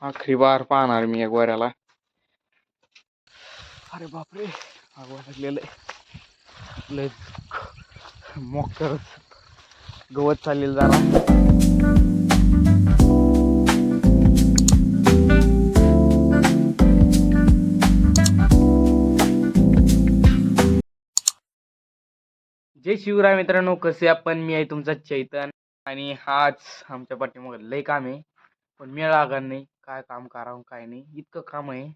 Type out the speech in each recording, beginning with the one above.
आखरी बार पाहणार मी या गोऱ्याला. अरे बापरे, आगो लागलेलं आहे लय मोकर गवत चाललेलं जरा. जय शिवराय मित्रांनो, कसे आपण? मी आहे तुमचा चैतन आणि आज आमच्या पाठीमागे लय काम आहे पण मेळ लागणार नाही. काय काम करावं काय नाही, इतकं काम आहे.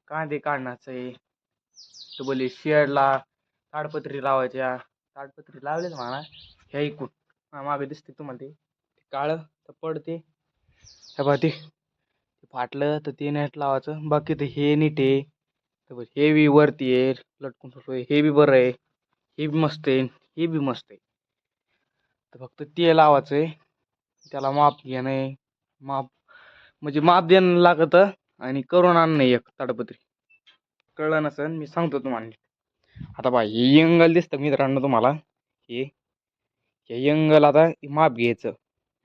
कांदे काढण्याचं आहे, तर बोले शेडला ताडपत्री लावायच्या. ताडपत्री लावलेच म्हणा. ह्या इकून मागे दिसते तुम्हाला ते काळं तर पडते. हे बघा ते फाटलं तर ते नेट लावायचं. बाकी तर हे नीट आहे. तर हे बी वरती आहे लटकून सुटतोय, हे बी बरं आहे, हे बी मस्त आहे, हे बी मस्त आहे. तर फक्त ते लावायचं आहे. त्याला माप घेणं आहे. माप म्हणजे माप देणं लागतं आणि करून आणणं एक ताडपत्री. कळलं नसेल मी सांगतो तुम्हाला. आता बा हे अँगल दिसतं मित्रांनो तुम्हाला, हे अँगल आता माप घ्यायचं.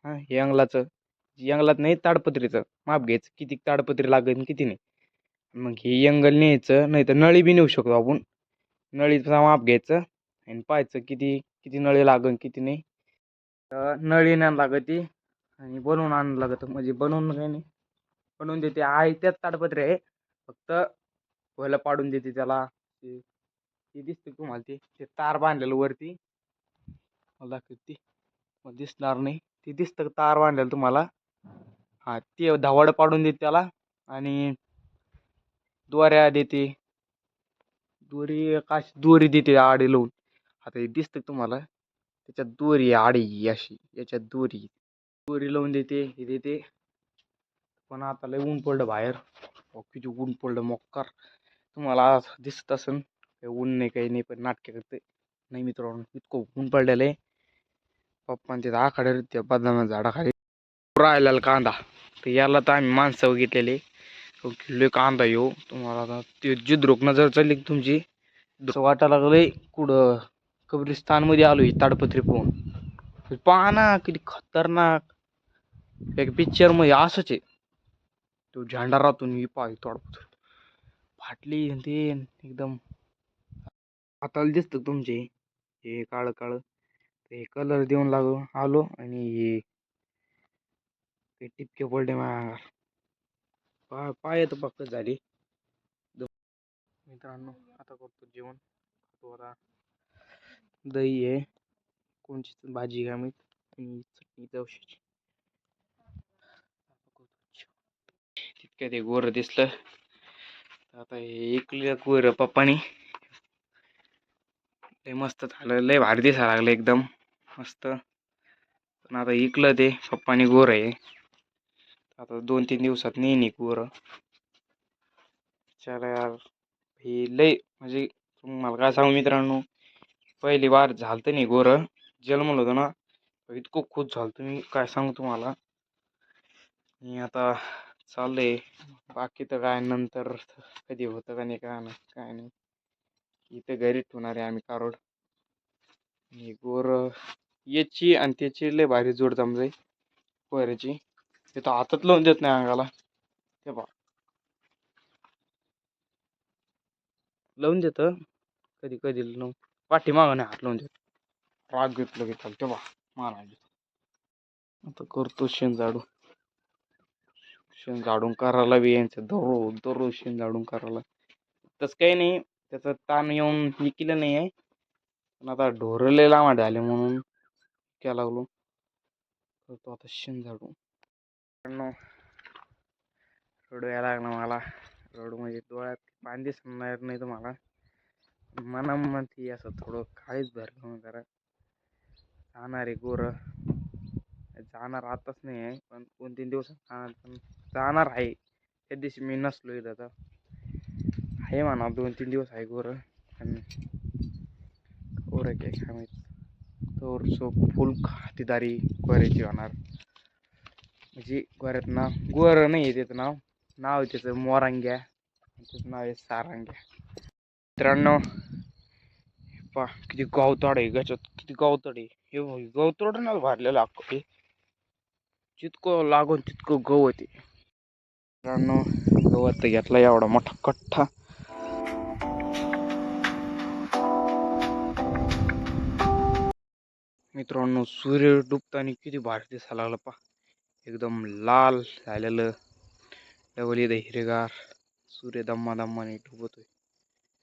हां, हे अँगलात नाही ताडपत्रीचं माप घ्यायचं, किती ताडपत्री लागेल किती नाही. मग हे अँगल न्यायचं, नाही तर नळी बी नेऊ शकतो आपण. नळीचं माप घ्यायचं आणि पाहायचं किती किती नळी लागेल किती नाही. तर नळी नाही लागती आणि बनवून आणायला लागतं. म्हणजे बनवून काही नाही, बनवून देते आहे त्याच ताडपत्री आहे, फक्त व्हायला पाडून देते त्याला. ते दिसते तुम्हाला ते तार बांधलेलं वरती मला दाखवते, मग दिसणार नाही. ते दिसतं तार बांधलेलं तुम्हाला. हा, ते धावड पाडून देते त्याला आणि दोऱ्या देते. दोरी देते आडी लावून. आता हे दिसतं तुम्हाला, त्याच्यात दोरी आडी अशी, याच्यात दोरी लावून देते हे देते. पण आता लय ऊन पडलं बाहेर, किती ऊन पडलं मोक्कार. तुम्हाला दिसत असेल ऊन नाही काही नाही, पण नाटके करते नाही मित्रांनो, इतकं ऊन पडलेलं आहे. पप्पा तिथं आखाड्या त्या बदाम झाडाखाली राहिलेला कांदा. तर याला तर आम्ही माणसं घेतलेले किलो कांदा येऊ तुम्हाला. आता ते जिद्रोक नजर चालली तुमची, जसं वाटायला लागलंय कुठं कब्रिस्तानमध्ये आलो ही ताडपत्री पाहून. पहा ना किती खतरनाक, एक पिक्चर मध्ये असंच आहे. तो झेंडा राहतून ही पाय ताडपत्री फाटली ते एकदम हाताला दिसतं तुमचे. हे काळं काळं हे कलर देऊन लागलो आलो आणि हे टिपके पडले माझ्या पाय तर पक्क झाली. मित्रांनो आता करतो जेवण. आता दही आहे, कोणची भाजी घ्या मी आणि चटणी जवशीची. तितक्या ते गोर दिसलं. आता हे एकलं गोर पप्पानी लय मस्त झालं, लय भारी दिसायला लागलं एकदम मस्त. पण आता इकलं ते पप्पानी गोर आहे. आता 2-3 दिवसात नेईन गोर. चला यार, हे लय म्हणजे तुम्हाला काय सांगू मित्रांनो, पहिली बार झालतं नाही गोर. जन्मलं होतं ना, इतकं खुश झालं मी काय सांगू तुम्हाला. आणि आता चाललंय बाकी तर काय, नंतर कधी होतं का नाही काय नाही. इथं घरी ठेवणार आहे आम्ही कारोड. ही गोर याची आणि त्याची लय भारी जोड जमली पोऱ्याची. ते तर हातात लावून देत नाही अंगाला. ते बा लावून देतं कधी कधी, लावून पाठीमागं नाही हात लावून देत. राग घेतलं की चालतं बा मारा. आता करतो शेण झाडून करायला बी यांचं दररोज शेण झाडून करायला. तसं काही नाही, त्याचा ताण येऊन मी केलं नाही आहे. पण आता ढोरं लांब झाले म्हणून क्या लागलो करतो आता शेण झाडून. रडू यायला लागलं मला. रडू म्हणजे डोळ्यात पाणी दिसणार नाही तुम्हाला, मनामध्ये असं थोडं काळीच भरलं जरा. जाणार आहे गोरं, जाणार आताच नाही आहे पण 2-3 दिवसात जाणार. पण जाणार आहे त्या दिवशी मी नसलो इथं. तर आहे म्हणा 2-3 दिवस आहे गोरं. आणि गोरं काय काय माहिती तर फुल खातेदारी गोऱ्याची होणार. म्हणजे गोऱ्यात नाव गोरं नाही आहे त्याचं नाव आहे त्याचं मोरांग्या. त्याचं नाव आहे सारंग्या. मित्रांनो पा किती गावताड आहे गच्यात, किती गावताड आहे. हे गावताड ना भरलेलं अख्खं. जितकं लागून तितकं गवत आहे मित्रांनो. गवत घेतला एवढा मोठा कट्टा. मित्रांनो सूर्य डुबताना किती भारी दिसायला लागला पा. एकदम लाल झालेलं डबल इथं हिरवेगार सूर्य दम्मा दम्माने डुबतोय.